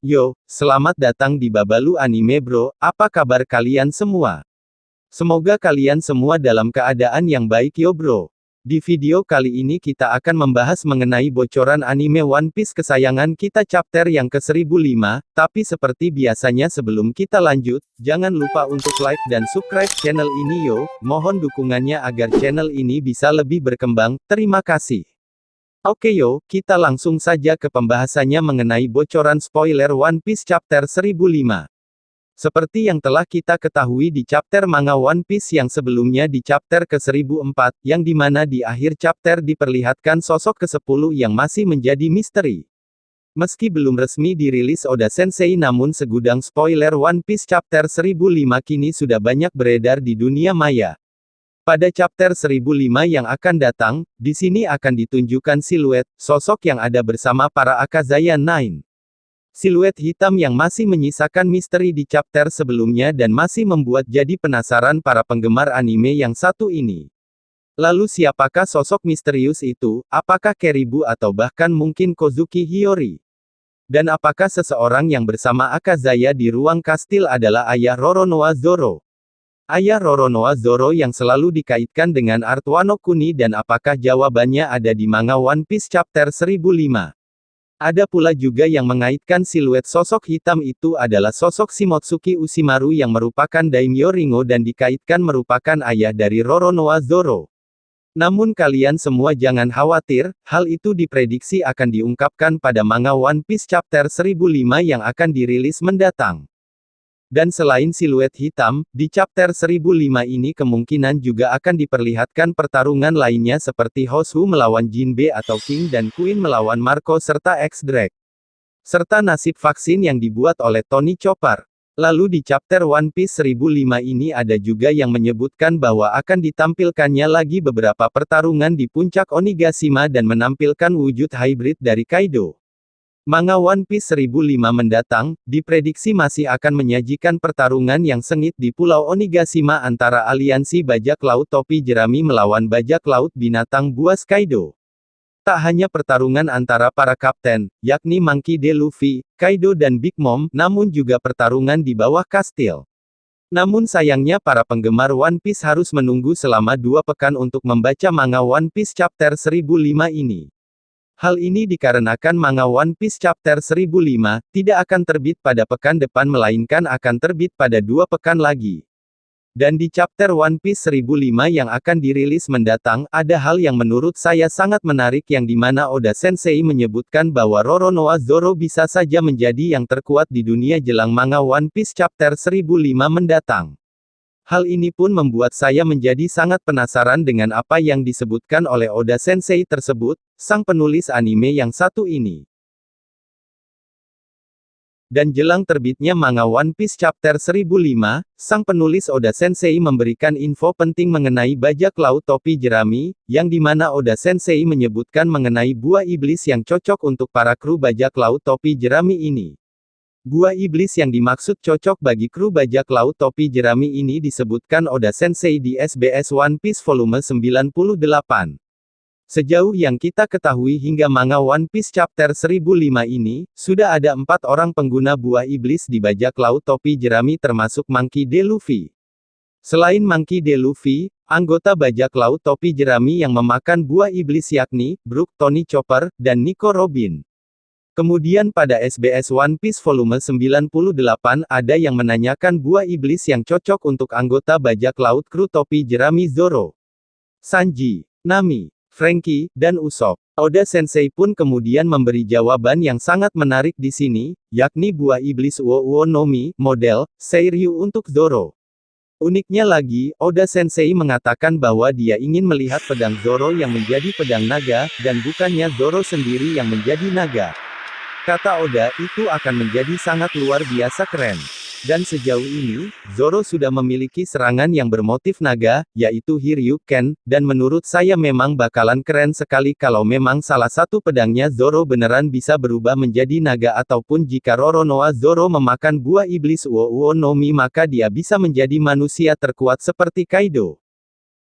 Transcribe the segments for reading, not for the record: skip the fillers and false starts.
Yo, selamat datang di Babalu Anime Bro, apa kabar kalian semua? Semoga kalian semua dalam keadaan yang baik yo bro. Di video kali ini kita akan membahas mengenai bocoran anime One Piece kesayangan kita chapter yang ke-1005, tapi seperti biasanya sebelum kita lanjut, jangan lupa untuk like dan subscribe channel ini yo, mohon dukungannya agar channel ini bisa lebih berkembang, terima kasih. Oke yo, kita langsung saja ke pembahasannya mengenai bocoran spoiler One Piece chapter 1005. Seperti yang telah kita ketahui di chapter manga One Piece yang sebelumnya di chapter ke-1004, yang dimana di akhir chapter diperlihatkan sosok ke-10 yang masih menjadi misteri. Meski belum resmi dirilis Oda Sensei namun segudang spoiler One Piece chapter 1005 kini sudah banyak beredar di dunia maya. Pada chapter 1005 yang akan datang, di sini akan ditunjukkan siluet, sosok yang ada bersama para Akazaya Nine. Siluet hitam yang masih menyisakan misteri di chapter sebelumnya dan masih membuat jadi penasaran para penggemar anime yang satu ini. Lalu siapakah sosok misterius itu, apakah Keribu atau bahkan mungkin Kozuki Hiyori? Dan apakah seseorang yang bersama Akazaya di ruang kastil adalah ayah Roronoa Zoro? Ayah Roronoa Zoro yang selalu dikaitkan dengan Art Wano Kuni dan apakah jawabannya ada di manga One Piece chapter 1005. Ada pula juga yang mengaitkan siluet sosok hitam itu adalah sosok Shimotsuki Ushimaru yang merupakan daimyo Ringo dan dikaitkan merupakan ayah dari Roronoa Zoro. Namun kalian semua jangan khawatir, hal itu diprediksi akan diungkapkan pada manga One Piece chapter 1005 yang akan dirilis mendatang. Dan selain siluet hitam, di chapter 1005 ini kemungkinan juga akan diperlihatkan pertarungan lainnya seperti Househu melawan Jinbe atau King dan Queen melawan Marco serta X-Drake. Serta nasib vaksin yang dibuat oleh Tony Chopper. Lalu di chapter One Piece 1005 ini ada juga yang menyebutkan bahwa akan ditampilkannya lagi beberapa pertarungan di puncak Onigashima dan menampilkan wujud hybrid dari Kaido. Manga One Piece 1005 mendatang, diprediksi masih akan menyajikan pertarungan yang sengit di Pulau Onigashima antara aliansi bajak laut topi jerami melawan bajak laut binatang buas Kaido. Tak hanya pertarungan antara para kapten, yakni Monkey D. Luffy, Kaido dan Big Mom, namun juga pertarungan di bawah kastil. Namun sayangnya para penggemar One Piece harus menunggu selama 2 pekan untuk membaca manga One Piece chapter 1005 ini. Hal ini dikarenakan manga One Piece chapter 1005 tidak akan terbit pada pekan depan melainkan akan terbit pada 2 pekan lagi. Dan di chapter One Piece 1005 yang akan dirilis mendatang, ada hal yang menurut saya sangat menarik yang dimana Oda Sensei menyebutkan bahwa Roronoa Zoro bisa saja menjadi yang terkuat di dunia jelang manga One Piece chapter 1005 mendatang. Hal ini pun membuat saya menjadi sangat penasaran dengan apa yang disebutkan oleh Oda Sensei tersebut, sang penulis anime yang satu ini. Dan jelang terbitnya manga One Piece chapter 1005, sang penulis Oda Sensei memberikan info penting mengenai bajak laut topi jerami, yang dimana Oda Sensei menyebutkan mengenai buah iblis yang cocok untuk para kru bajak laut topi jerami ini. Buah iblis yang dimaksud cocok bagi kru bajak laut topi jerami ini disebutkan Oda Sensei di SBS One Piece volume 98. Sejauh yang kita ketahui hingga manga One Piece chapter 1005 ini, sudah ada 4 orang pengguna buah iblis di bajak laut topi jerami termasuk Monkey D. Luffy. Selain Monkey D. Luffy, anggota bajak laut topi jerami yang memakan buah iblis yakni, Brook, Tony Chopper, dan Nico Robin. Kemudian pada SBS One Piece volume 98 ada yang menanyakan buah iblis yang cocok untuk anggota bajak laut kru topi jerami Zoro, Sanji, Nami, Franky, dan Usopp. Oda Sensei pun kemudian memberi jawaban yang sangat menarik di sini, yakni buah iblis Uo no Mi, model, Seiryu untuk Zoro. Uniknya lagi, Oda Sensei mengatakan bahwa dia ingin melihat pedang Zoro yang menjadi pedang naga, dan bukannya Zoro sendiri yang menjadi naga. Kata Oda, itu akan menjadi sangat luar biasa keren. Dan sejauh ini, Zoro sudah memiliki serangan yang bermotif naga, yaitu Hiryuken, dan menurut saya memang bakalan keren sekali kalau memang salah satu pedangnya Zoro beneran bisa berubah menjadi naga ataupun jika Roronoa Zoro memakan buah iblis Uo no Mi maka dia bisa menjadi manusia terkuat seperti Kaido.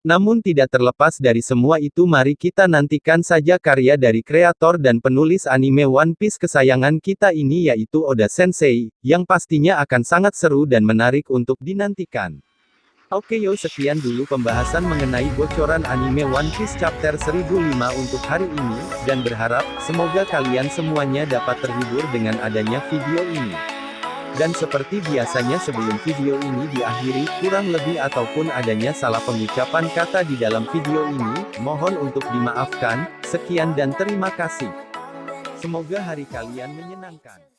Namun tidak terlepas dari semua itu, mari kita nantikan saja karya dari kreator dan penulis anime One Piece kesayangan kita ini, yaitu Oda Sensei, yang pastinya akan sangat seru dan menarik untuk dinantikan. Oke yo, sekian dulu pembahasan mengenai bocoran anime One Piece chapter 1005 untuk hari ini, dan berharap, semoga kalian semuanya dapat terhibur dengan adanya video ini. Dan seperti biasanya sebelum video ini diakhiri, kurang lebih ataupun adanya salah pengucapan kata di dalam video ini, mohon untuk dimaafkan. Sekian dan terima kasih. Semoga hari kalian menyenangkan.